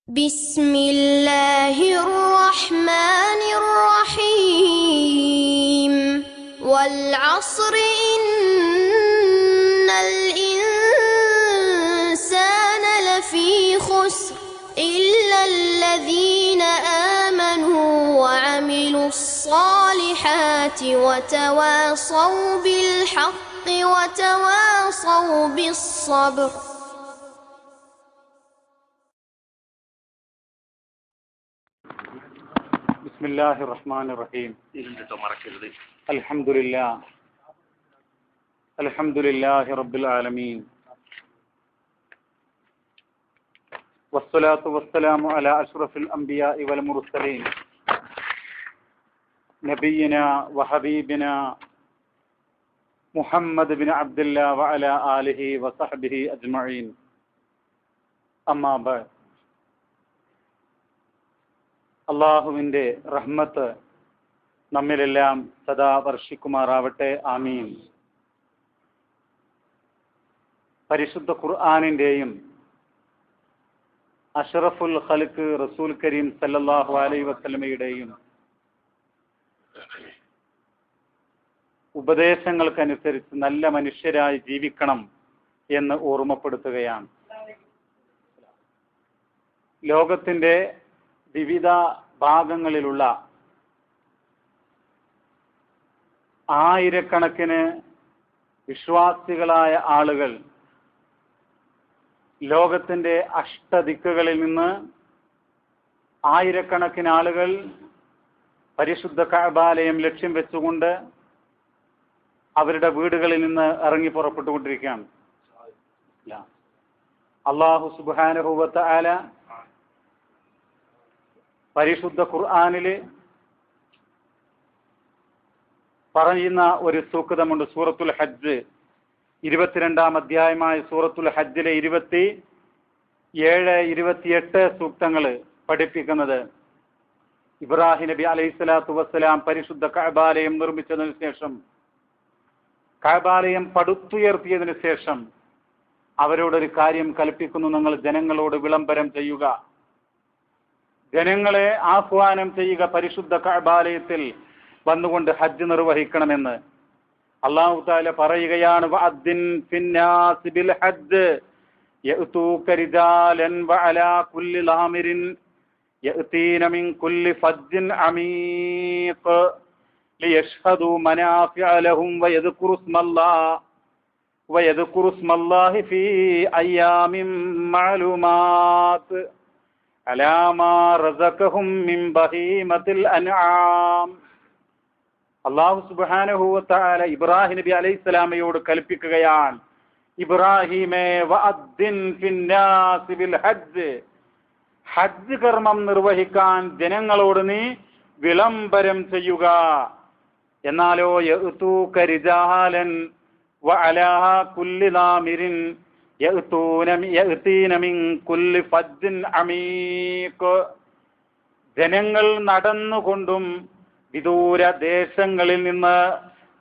بسم الله الرحمن الرحيم والعصر إن الإنسان لفي خسر إلا الذين آمنوا وعملوا الصالحات وتواصوا بالحق وتواصوا بالصبر. ബിസ്മില്ലാഹി റഹ്മാനി റഹീം. അൽഹംദുലില്ലാഹി റബ്ബിൽ ആലമീൻ വസ്സലാത്തു വസ്സലാമു അലാ അഷ്റഫിൽ അംബിയാഇ വൽ മുർസലീൻ നബിയിനാ വഹബീബിനാ മുഹമ്മദ് ബിൻ അബ്ദുല്ലാ വഅലാ ആലിഹി വസഹ്ബിഹി അജ്മഈൻ. അമ്മാ ബഅദ്. അള്ളാഹുവിൻ്റെ റഹ്മത്ത് നമ്മിലെല്ലാം സദാ വർഷിക്കുമാറാവട്ടെ. ആമീൻ. പരിശുദ്ധ ഖുർആനിൻ്റെയും അഷ്റഫുൽ ഖൽഖ് റസൂൽ കരീം സല്ലല്ലാഹു അലൈഹി വസല്ലമയുടെയും ഉപദേശങ്ങൾക്കനുസരിച്ച് നല്ല മനുഷ്യരായി ജീവിക്കണം എന്ന് ഓർമ്മപ്പെടുത്തുകയാണ്. ലോകത്തിൻ്റെ വിവിധ ഭാഗങ്ങളിലുള്ള ആയിരക്കണക്കിന് വിശ്വാസികളായ ആളുകൾ ലോകത്തിൻ്റെ അഷ്ടദിക്കുകളിൽ നിന്ന് ആയിരക്കണക്കിന് ആളുകൾ പരിശുദ്ധ കഅബാലയം ലക്ഷ്യം വെച്ചുകൊണ്ട് അവരുടെ വീടുകളിൽ നിന്ന് ഇറങ്ങി പുറപ്പെട്ടുകൊണ്ടിരിക്കുകയാണ്. അല്ലാഹു സുബ്ഹാനഹു വ തആല പരിശുദ്ധ ഖുർആനില് പറയുന്ന ഒരു സൂക്തമുണ്ട്. സൂറത്തുൽ ഹജ്ജ് 22-ാം അധ്യായമായ സൂറത്തുൽ ഹജ്ജിലെ 27, 28 സൂക്തങ്ങൾ പഠിപ്പിക്കുന്നത് ഇബ്രാഹിം നബി അലൈഹിസ്സലാത്തു വസ്സലാം പരിശുദ്ധ കഅബാലയം നിർമ്മിച്ചതിനു ശേഷം, കഅബാലയം പടുത്തുയർത്തിയതിനു ശേഷം അവരോടൊരു കാര്യം കൽപ്പിക്കുന്നു: നിങ്ങൾ ജനങ്ങളോട് വിളംബരം ചെയ്യുക, ജനങ്ങളെ ആഹ്വാനം ചെയ്യുക, പരിശുദ്ധ കഅബാലയത്തിൽ വന്നുകൊണ്ട് ഹജ്ജ് നിർവഹിക്കണമെന്ന്. അല്ലാഹു തആല പറയുകയാണ്: വഅദ്ദിൻ ഫിന്നാസി ബിൽ ഹജ്ജ് യഅതൂക റിജാലൻ വഅലാ കുല്ലി ളാമിരിൻ യഅതീന മിൻ കുല്ലി ഫജ്ജിൻ അമീഖ് ലിയശ്ഹദൂ മനാഫിഅ ലഹും വയദ്കുറു സ്മല്ലാഹി ഫീ അയ്യാമിൻ മഅലൂമാത്ത് അലാ മാ റസഖഹും മിൻ ബഹീമത്തിൽ അൻആം. അല്ലാഹു സുബ്ഹാനഹു വ തആല ഇബ്രാഹിം നബി അലൈഹിസ്സലാമയോട് കൽപ്പിക്കുകയാണ്: ഇബ്രാഹിമേ, വഅദ്ദിൻ ഫിന്നാസി ബിൽ ഹജ്ജ്, ഹജ്ജ് കർമ്മം നിർവഹിക്കാൻ ജനങ്ങളോട് നീ വിളംബരം ചെയ്യുക. എന്നാലോ യഅതൂക റിജാലൻ വഅലാ കുല്ലി ളാമിരിൻ യഅതീന മിൻ കുല്ലി ഫജ്ജിൻ അമീഖ്, ജനങ്ങൾ നടന്നുകൊണ്ടും വിദൂര ദേശങ്ങളിൽ നിന്ന്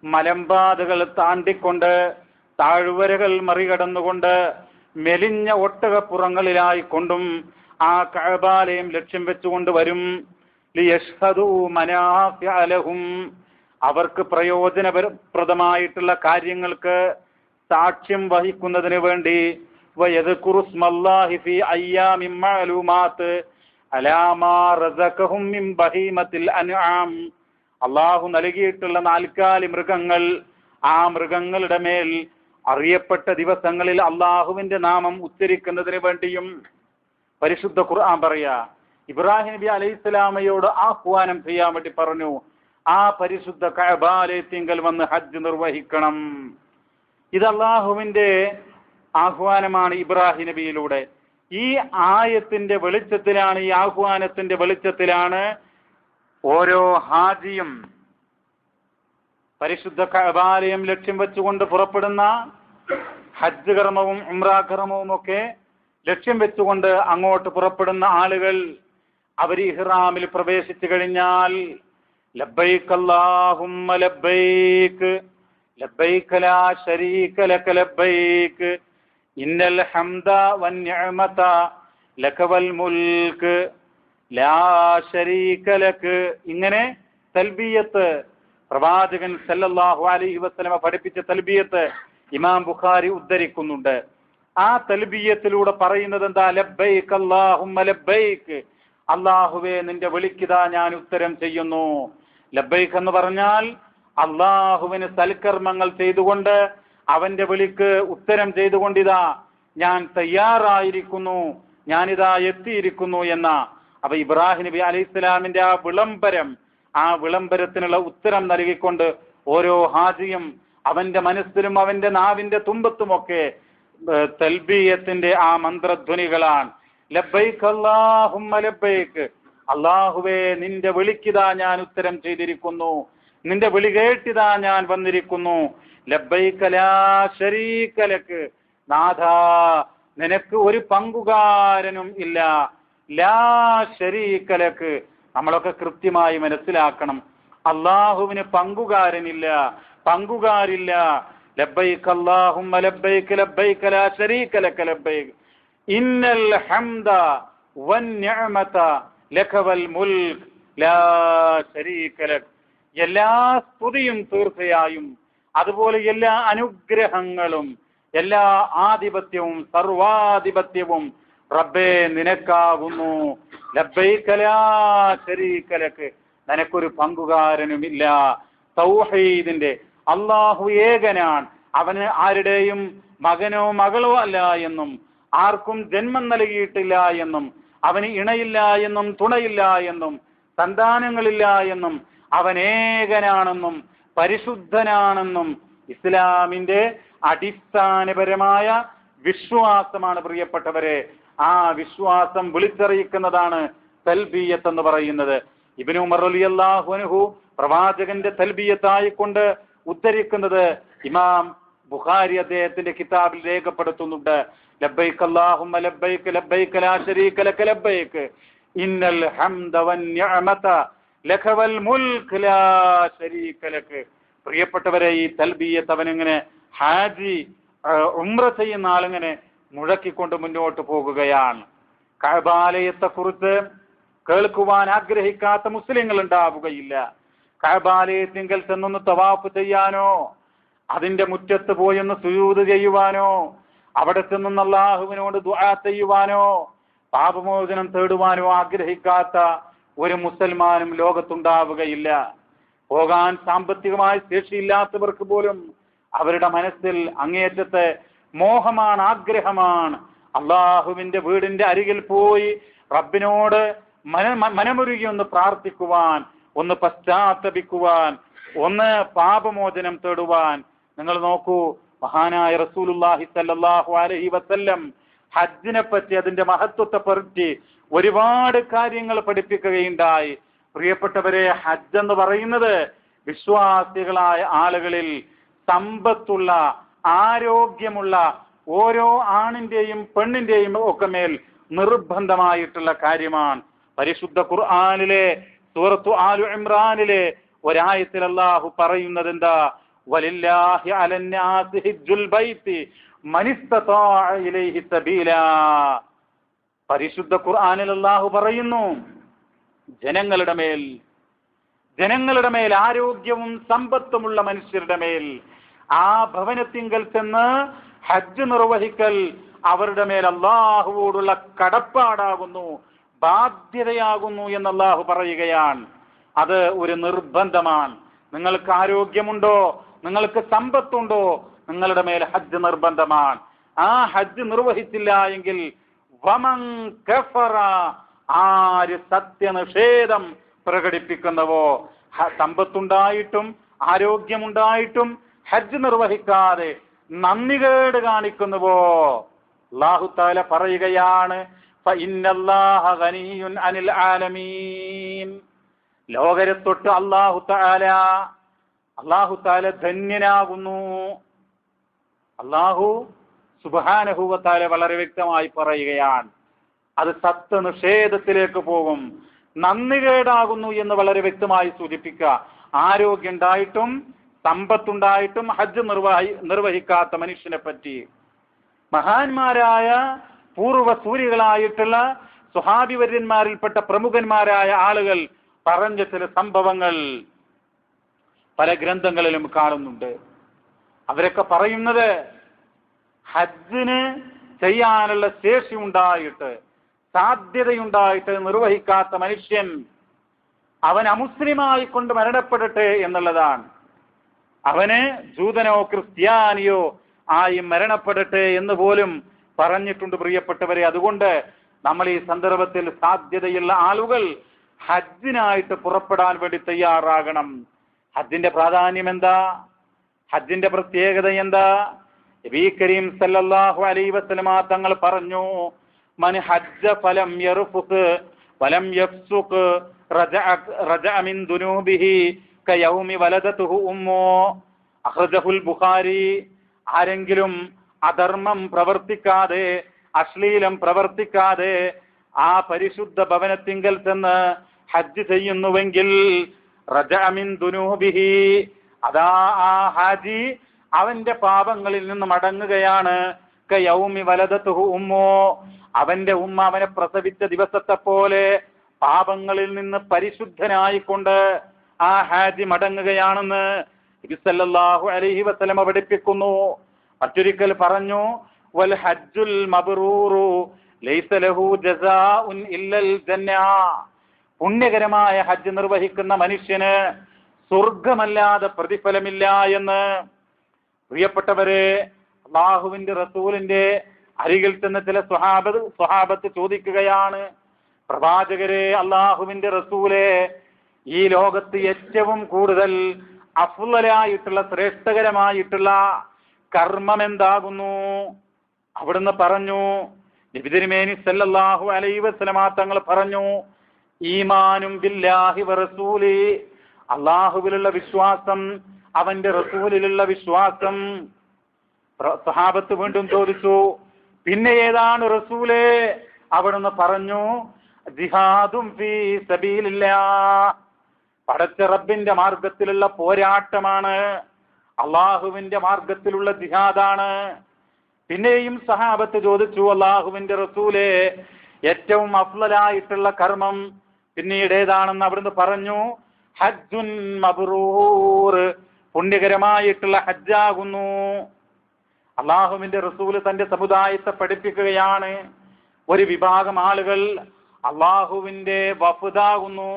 മലമ്പാതകൾ താണ്ടിക്കൊണ്ട് താഴ്വരകൾ മറികടന്നുകൊണ്ട് മെലിഞ്ഞ ഒട്ടകപ്പുറങ്ങളിലായി കൊണ്ടും ആ കഅബാലയം ലക്ഷ്യം വെച്ചുകൊണ്ട് വരും. ലിയശ്ഹദൂ മനാഫിഅ ലഹും, അവർക്ക് പ്രയോജനപ്രദമായിട്ടുള്ള കാര്യങ്ങൾക്ക് സാക്ഷ്യം വഹിക്കുന്നതിന് വേണ്ടി. വയദ്കുറു സ്മല്ലാഹി ഫീ അയ്യാമിൻ മഅലൂമാത്ത് അലാ മാ റസഖഹും മിൻ ബഹീമത്തിൽ അൻആം, അല്ലാഹു നൽകിയിട്ടുള്ള നാൽക്കാലി മൃഗങ്ങൾ, ആ മൃഗങ്ങളുടെ മേൽ അറിയപ്പെട്ട ദിവസങ്ങളിൽ അല്ലാഹുവിന്റെ നാമം ഉച്ചരിക്കുന്നതിന് വേണ്ടിയും പരിശുദ്ധ ഖുർആൻ പറയാ. ഇബ്രാഹിം നബി അലൈഹിസ്സലാമയോട് ആഹ്വാനം ചെയ്യാൻ വേണ്ടി പറഞ്ഞു, ആ പരിശുദ്ധ കഅബാലയത്തിങ്കൽ വന്ന് ഹജ്ജ് നിർവഹിക്കണം. ഇത് അല്ലാഹുവിന്റെ ആഹ്വാനമാണ് ഇബ്രാഹിം നബിയിലൂടെ. ഈ ആയത്തിന്റെ വെളിച്ചത്തിലാണ്, ഈ ആഹ്വാനത്തിന്റെ വെളിച്ചത്തിലാണ് ഓരോ ഹാജിയും പരിശുദ്ധ കഅബാലയം ലക്ഷ്യം വെച്ചുകൊണ്ട് പുറപ്പെടുന്ന ഹജ്ജ് കർമ്മവും ഉംറ കർമ്മവും ഒക്കെ ലക്ഷ്യം വെച്ചുകൊണ്ട് അങ്ങോട്ട് പുറപ്പെടുന്ന ആളുകൾ അവർ ഇഹ്റാമിൽ പ്രവേശിച്ചു കഴിഞ്ഞാൽ ലബ്ബൈക അല്ലാഹുമ്മ ലബ്ബൈക ലബ്ബൈക ലാ ശരീക ലക ലബ്ബൈക ഇന്നൽ ഹംദ വൻ നിഅമത ലകവൽ മുൽക്ക് ലാ ശരീക ലക്. ഇങ്ങനെ തൽബിയത്ത് പ്രവാചകൻ സല്ലല്ലാഹു അലൈഹി വസല്ലമ പഠിപ്പിച്ച തൽബിയത്ത് ഇമാം ബുഖാരി ഉദ്ധരിക്കുന്നുണ്ട്. ആ തൽബിയത്തിലൂടെ പറയുന്നത് എന്താ? ലബ്ബൈക് അല്ലാഹുമ്മ ലബ്ബൈക്, അല്ലാഹുവേ നിന്റെ വിളിക്കിതാ ഞാൻ ഉത്തരം ചെയ്യുന്നു. ലബ്ബൈക് എന്ന് പറഞ്ഞാൽ അല്ലാഹുവിന് സൽക്കർമ്മങ്ങൾ ചെയ്തുകൊണ്ട് അവന്റെ വിളിക്ക് ഉത്തരം ചെയ്തുകൊണ്ടിതാ ഞാൻ തയ്യാറായിരിക്കുന്നു, ഞാനിതാ എത്തിയിരിക്കുന്നു എന്ന. അപ്പൊ ഇബ്രാഹിം നബി അലൈഹി സ്വലാമിന്റെ ആ വിളംബരത്തിനുള്ള ഉത്തരം നൽകിക്കൊണ്ട് ഓരോ ഹാജിയും അവന്റെ മനസ്സിലും അവന്റെ നാവിന്റെ തുമ്പത്തുമൊക്കെ തൽബിയത്തിന്റെ ആ മന്ത്രധ്വനികളാണ്. ലബ്ബൈക് അല്ലാഹുമ്മ ലബ്ബൈക്, അല്ലാഹുവേ നിന്റെ വിളിക്കിതാ ഞാൻ ഉത്തരം ചെയ്തിരിക്കുന്നു, നിന്റെ വിളി കേട്ടിതാ ഞാൻ വന്നിരിക്കുന്നു. ലബ്ബൈക ലാ ശരീക ലക്, നാഥാ നിനക്ക് ഒരു പങ്കുകാരനും ഇല്ല. ലാ ശരീക ലക്, നമ്മളൊക്കെ കൃത്യമായി മനസ്സിലാക്കണം, അല്ലാഹുവിന് പങ്കുകാരില്ല. ലബ്ബൈക അല്ലാഹുമ്മ ലബ്ബൈക ലബ്ബൈക ലാ ശരീക ലക ലബ്ബൈക ഇന്നൽ ഹംദ വന്നിഅമത ലക വൽ മുൽക് ലാ ശരീക ലക്. എല്ലാ സ്തുതിയും തീർച്ചയായും അതുപോലെ എല്ലാ അനുഗ്രഹങ്ങളും എല്ലാ ആധിപത്യവും സർവാധിപത്യവും റബ്ബേ നിനക്കാകുന്നു. ലബ്ബൈക ലാ ശരീക ലക്, നിനക്കൊരു പങ്കുകാരനുമില്ല. തൗഹീദിന്റെ അല്ലാഹു ഏകനാണ്, അവന് ആരുടെയും മകനോ മകളോ അല്ല എന്നും ആർക്കും ജന്മം നൽകിയിട്ടില്ല എന്നും അവന് ഇണയില്ല എന്നും തുണയില്ല എന്നും സന്താനങ്ങളില്ല എന്നും അവൻ ഏകനാണെന്നും പരിശുദ്ധനാണെന്നും ഇസ്ലാമിന്റെ അടിസ്ഥാനപരമായ വിശ്വാസമാണ് പ്രിയപ്പെട്ടവരെ. ആ വിശ്വാസം വിളിച്ചറിയിക്കുന്നതാണ് തൽബിയത്ത് എന്ന് പറയുന്നത്. ഇബ്നു ഉമർ റളിയല്ലാഹു അൻഹു പ്രവാചകന്റെ തൽബിയത്തായിക്കൊണ്ട് ഉദ്ധരിക്കുന്നത് ഇമാം ബുഖാരി അദ്ദേഹത്തിന്റെ കിതാബിൽ രേഖപ്പെടുത്തുന്നുണ്ട്. ലബ്ബൈക അല്ലാഹുമ്മ ലബ്ബൈക ലബ്ബൈക ലാ ശരീക ലക ലബ്ബൈക ഇന്നൽ ഹംദ വന്നിഅമത ലക വൽ മുൽക് ലാ ശരീക ലക. പ്രിയപ്പെട്ടവരെ, ഈ തൽബിയത്ത് അവനിങ്ങനെ ഹാജി ഉംറ ചെയ്യുന്ന ആളിങ്ങനെ മുഴക്കിക്കൊണ്ട് മുന്നോട്ട് പോകുകയാണ്. കഅബാലയത്തെ കുറിച്ച് കേൾക്കുവാൻ ആഗ്രഹിക്കാത്ത മുസ്ലിങ്ങൾ ഉണ്ടാവുകയില്ല. കഅബാലയത്തിങ്കൽ ചെന്നൊന്ന് തവാഫ് ചെയ്യാനോ അതിന്റെ മുറ്റത്ത് പോയി ഒന്ന് സുജൂദ് ചെയ്യുവാനോ അവിടെ ചെന്നൊന്ന് അല്ലാഹുവിനോട് ദുആ ചെയ്യുവാനോ പാപമോചനം തേടുവാനോ ആഗ്രഹിക്കാത്ത ഒരു മുസൽമാനും ലോകത്തുണ്ടാവുകയില്ല. പോകാൻ സാമ്പത്തികമായി ശേഷിയില്ലാത്തവർക്ക് പോലും അവരുടെ മനസ്സിൽ അങ്ങേയറ്റത്തെ മോഹമാണ്, ആഗ്രഹമാണ്. അള്ളാഹുവിന്റെ വീടിന്റെ അരികിൽ പോയി റബ്ബിനോട് മനമുരുകി ഒന്ന് പ്രാർത്ഥിക്കുവാൻ, ഒന്ന് പശ്ചാത്തപിക്കുവാൻ, ഒന്ന് പാപമോചനം തേടുവാൻ. നിങ്ങൾ നോക്കൂ, മഹാനായ റസൂലുള്ളാഹി സ്വല്ലല്ലാഹു അലൈഹി വസല്ലം ഹജ്ജിനെ പറ്റി, അതിന്റെ മഹത്വത്തെ പറ്റി ഒരുപാട് കാര്യങ്ങൾ പഠിപ്പിക്കുകയുണ്ടായി. പ്രിയപ്പെട്ടവരെ, ഹജ്ജ് എന്ന് പറയുന്നത് വിശ്വാസികളായ ആളുകളിൽ സമ്പത്തുള്ള ആരോഗ്യമുള്ള ഓരോ ആണിന്റെയും പെണ്ണിന്റെയും ഒക്കെ മേൽ നിർബന്ധമായിട്ടുള്ള കാര്യമാണ്. പരിശുദ്ധ ഖുർആനിലെ സൂറത്തു ആലു ഇമ്രാനിലെ ഒരായത്തിൽ അല്ലാഹു പറയുന്നത് എന്താ? വലില്ലാഹി അലന്നാസി ഹിജ്ജുൽ ബൈത്തി മനിസ്തതാഅ ഇലൈഹി സബീലാ. പരിശുദ്ധ ഖുർആനിൽ അല്ലാഹു പറയുന്നു, ജനങ്ങളുടെ മേൽ ആരോഗ്യവും സമ്പത്തുമുള്ള മനുഷ്യരുടെ മേൽ ആ ഭവനത്തിങ്കൽ ചെന്ന് ഹജ്ജ് നിർവഹിക്കൽ അവരുടെ മേൽ അല്ലാഹുവോടുള്ള കടപ്പാടാകുന്നു, ബാധ്യതയാകുന്നു എന്ന് അല്ലാഹു പറയുകയാണ്. അത് ഒരു നിർബന്ധമാണ്. നിങ്ങൾക്ക് ആരോഗ്യമുണ്ടോ, നിങ്ങൾക്ക് സമ്പത്തുണ്ടോ, നിങ്ങളുടെ മേൽ ഹജ്ജ് നിർബന്ധമാണ്. ആ ഹജ്ജ് നിർവഹിച്ചില്ല എങ്കിൽ വമൻ കഫറ, ആര് സത്യനിഷേധം പ്രകടിപ്പിക്കുന്നവോ, സമ്പത്തുണ്ടായിട്ടും ആരോഗ്യമുണ്ടായിട്ടും ഹജ്ജ് നിർവഹിക്കാതെ നന്ദികേട് കാണിക്കുന്നുവോ, അല്ലാഹു തആല പറയുകയാണ് ഫഇന്നല്ലാഹ ഗനിയ്യുൻ അനിൽ ആലമീൻ. ലോകരെ തൊട്ട് അല്ലാഹു തആല ധന്യനാകുന്നു. അല്ലാഹു സുബ്ഹാനഹു വ തആല വളരെ വ്യക്തമായി പറയുകയാണ്. അത് സത്യനിഷേധത്തിലേക്ക് പോകും, നന്ദികേടാകുന്നു എന്ന് വളരെ വ്യക്തമായി സൂചിപ്പിക്കുക. ആരോഗ്യം ഉണ്ടായിട്ടും സമ്പത്തുണ്ടായിട്ടും ഹജ്ജ് നിർവഹിക്കാത്ത മനുഷ്യനെ പറ്റി മഹാന്മാരായ പൂർവ്വസൂരികളായിട്ടുള്ള സ്വഹാബിവര്യന്മാരിൽപ്പെട്ട പ്രമുഖന്മാരായ ആളുകൾ പറഞ്ഞ ചില സംഭവങ്ങൾ പല ഗ്രന്ഥങ്ങളിലും കാണുന്നുണ്ട്. അവരൊക്കെ പറയുന്നത് ഹജ്ജിന് ചെയ്യാനുള്ള ശേഷി ഉണ്ടായിട്ട്, സാധ്യതയുണ്ടായിട്ട് നിർവഹിക്കാത്ത മനുഷ്യൻ അവൻ അമുസ്ലിമായി കൊണ്ട് മരണപ്പെടട്ടെ എന്നുള്ളതാണ്. അവന് ജൂതനോ ക്രിസ്ത്യാനിയോ ആയി മരണപ്പെടട്ടെ എന്ന് പോലും പറഞ്ഞിട്ടുണ്ട് പ്രിയപ്പെട്ടവരെ. അതുകൊണ്ട് നമ്മൾ ഈ സന്ദർഭത്തിൽ സാധ്യതയുള്ള ആളുകൾ ഹജ്ജിനായിട്ട് പുറപ്പെടാൻ വേണ്ടി തയ്യാറാകണം. ഹജ്ജിന്റെ പ്രാധാന്യം എന്താ? ഹജ്ജിന്റെ പ്രത്യേകത എന്താ? നബി കരീം സല്ലല്ലാഹു അലൈഹി വസല്ലമ തങ്ങൾ പറഞ്ഞു, മൻ ഹജ്ജ ഫലം യർഫുഖ് വലം യഫ്സുഖ് റജഅ മിൻ ദുനൂബിഹി കയൗമി വലദതുഹു ഉമ്മു. അഖ്റജഹുൽ ബുഖാരി. ആരെങ്കിലും അധർമ്മം പ്രവർത്തിക്കാതെ, അശ്ലീലം പ്രവർത്തിക്കാതെ ആ പരിശുദ്ധ ഭവനത്തിങ്കൽ ചെന്ന് ഹജ്ജ് ചെയ്യുന്നുവെങ്കിൽ റജഅ മിൻ ദുനൂബിഹി, അതാ ആ ഹാജി അവന്റെ പാപങ്ങളിൽ നിന്ന് മടങ്ങുകയാണ്. കയൗമി വലദതുഹു ഉമ്മു, അവന്റെ ഉമ്മ അവനെ പ്രസവിച്ച ദിവസത്തെ പോലെ പാപങ്ങളിൽ നിന്ന് പരിശുദ്ധനായിക്കൊണ്ട് ആ ഹാജി മടങ്ങുകയാണെന്ന് നബി സല്ലല്ലാഹു അലൈഹി വസല്ലം പഠിപ്പിക്കുന്നു. മറ്റൊരിക്കൽ പറഞ്ഞു, വൽ ഹജ്ജുൽ മബ്റൂറു ലൈസ ലഹു ജസാഉൻ ഇല്ലൽ ജന്ന. പുണ്യകരമായ ഹജ്ജ് നിർവഹിക്കുന്ന മനുഷ്യന് സ്വർഗമല്ലാതെ പ്രതിഫലമില്ല എന്ന്. പ്രിയപ്പെട്ടവരെ, അല്ലാഹുവിന്റെ റസൂലിന്റെ അരികിൽ ചെന്ന് ചില സ്വഹാബത്ത് ചോദിക്കുകയാണ്, പ്രവാചകരെ, അല്ലാഹുവിന്റെ റസൂലെ, ഈ ലോകത്ത് ഏറ്റവും കൂടുതൽ അഫ്ളലായിട്ടുള്ള ശ്രേഷ്ഠകരമായിട്ടുള്ള കർമ്മം എന്താകുന്നു? അവിടുന്ന് പറഞ്ഞു, നബി തിരുമേനി സല്ലല്ലാഹു അലൈഹി വസല്ലമ തങ്ങൾ പറഞ്ഞു, ഈമാനും ബില്ലാഹി വറസൂലി, അല്ലാഹുവിലുള്ള വിശ്വാസം, അവന്റെ റസൂലിലുള്ള വിശ്വാസം. സഹാബത്ത് വീണ്ടും ചോദിച്ചു, പിന്നെ ഏതാണ് റസൂലേ? അവിടുന്ന് പറഞ്ഞു, ജിഹാദും ഫീ സബീലില്ലാഹ്, പടച്ച റബ്ബിന്റെ മാർഗത്തിലുള്ള പോരാട്ടമാണ്, അള്ളാഹുവിന്റെ മാർഗത്തിലുള്ള ജിഹാദാണ്. പിന്നെയും സഹാബത്ത് ചോദിച്ചു, അള്ളാഹുവിന്റെ റസൂലേ, ഏറ്റവും അഫ്ളലായിട്ടുള്ള കർമ്മം പിന്നീട് ഏതാണെന്ന് അവിടുന്ന് പറഞ്ഞു, ഹജ്ജുൻ മബ്റൂർ, പുണ്യകരമായിട്ടുള്ള ഹജ്ജാകുന്നു. അള്ളാഹുവിന്റെ റസൂല് തന്റെ സമുദായത്തെ പഠിപ്പിക്കുകയാണ്, ഒരു വിഭാഗം ആളുകൾ അള്ളാഹുവിന്റെ വഫദാകുന്നു,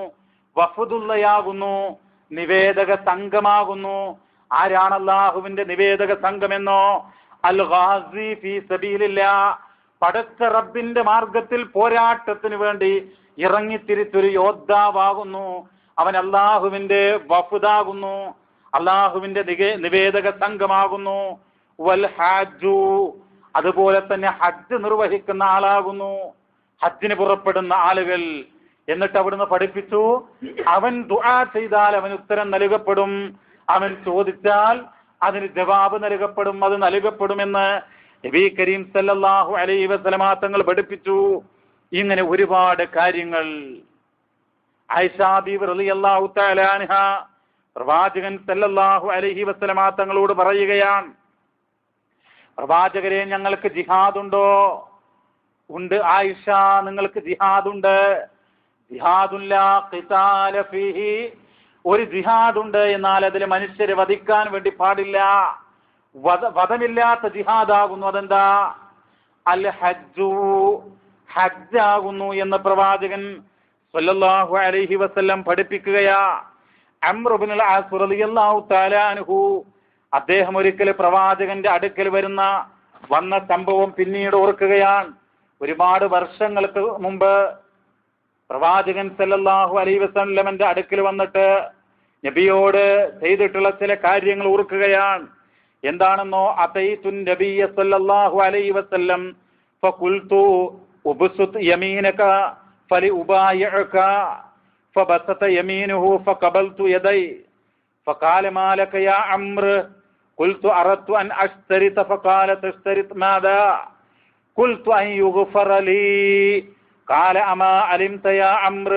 വഫദുള്ളയാകുന്നു, നിവേദക സംഘമാകുന്നു. ആരാണ് അള്ളാഹുവിന്റെ നിവേദക സംഘമെന്നോ? അൽ ഗാസി ഫീ സബീലില്ലാഹ്, പടച്ച റബ്ബിന്റെ മാർഗത്തിൽ പോരാട്ടത്തിന് വേണ്ടി ഇറങ്ങിത്തിരിച്ചൊരു യോദ്ധാവാകുന്നു. അവൻ അള്ളാഹുവിന്റെ വഫദാകുന്നു, അള്ളാഹുവിന്റെ നിവേദക സംഘമാകുന്നു. വൽ ഹജ്ജു, അതുപോലെ തന്നെ ഹജ്ജ് നിർവഹിക്കുന്ന ആളാകുന്നു, ഹജ്ജിന് പുറപ്പെടുന്ന ആളുകൾ. എന്നിട്ട് അവിടുന്ന് പഠിപ്പിച്ചു, അവൻ ദുആ ചെയ്താൽ അവന് ഉത്തരം നൽകപ്പെടും, അവൻ ചോദിച്ചാൽ അതിന് ജവാബ് നൽകപ്പെടും, അത് നൽകപ്പെടുമെന്ന് നബി കരീം സല്ലല്ലാഹു അലൈഹി വസല്ലമ തങ്ങൾ പഠിപ്പിച്ചു. ഇങ്ങനെ ഒരുപാട് കാര്യങ്ങൾ. ആയിഷാ ബീവി റളിയല്ലാഹു തആല അൻഹ പ്രവാചകൻ സല്ലല്ലാഹു അലൈഹി വസല്ലമ തങ്ങളോട് പറയുകയാണ്, പ്രവാചകരെ, ഞങ്ങൾക്ക് ജിഹാദുണ്ടോ? ഉണ്ട് ആയിഷ, നിങ്ങൾക്ക് ജിഹാദുണ്ട്. ജിഹാദുല്ല ഖിതാല ഫീഹി, ഒരു ജിഹാദുണ്ട്, എന്നാൽ അതിൽ മനുഷ്യരെ വധിക്കാൻ വേണ്ടി പാടില്ല. വധമില്ലാത്ത ജിഹാദാകുന്നു. അതെന്താ? അൽ ഹജ്ജു, ഹജ്ജാകുന്നു എന്ന് പ്രവാചകൻ സല്ലല്ലാഹു അലൈഹി വസല്ലം പഠിപ്പിക്കുകയാ. അംർ ഇബ്നുൽ ആസ് റളിയല്ലാഹു തആല അൻഹു, അദ്ദേഹം ഒരിക്കൽ പ്രവാചകന്റെ അടുക്കൽ വന്ന സംഭവം പിന്നീട് ഓർക്കുകയാണ്. ഒരുപാട് വർഷങ്ങൾക്ക് മുമ്പ് പ്രവാചകൻ സല്ലല്ലാഹു അലൈഹി വസല്ലമന്റെ അടുക്കൽ വന്നിട്ട് നബിയോട് ചെയ്തിട്ടുള്ള ചില കാര്യങ്ങൾ ഓർക്കുകയാണ്. എന്താണെന്നോ? അതൈതു നബിയ സല്ലല്ലാഹു അലൈഹി വസല്ലം ഫഖുൽതു ഉബ്സുത് യമീനക ഫലിഉബായിഉക ഫബസത യമീനുഹു ഫഖബൽതു യദൈ ഫഖാല മാ ലക യാ അംർ ഖുൽതു അറദ്തു അൻ അശ്തരിത ഫഖാല തശ്തരിത് മാദാ ഖുൽതു അൻ യുഗ്ഫറ ലീ ഖാല അമാ അലിംത യാ അംർ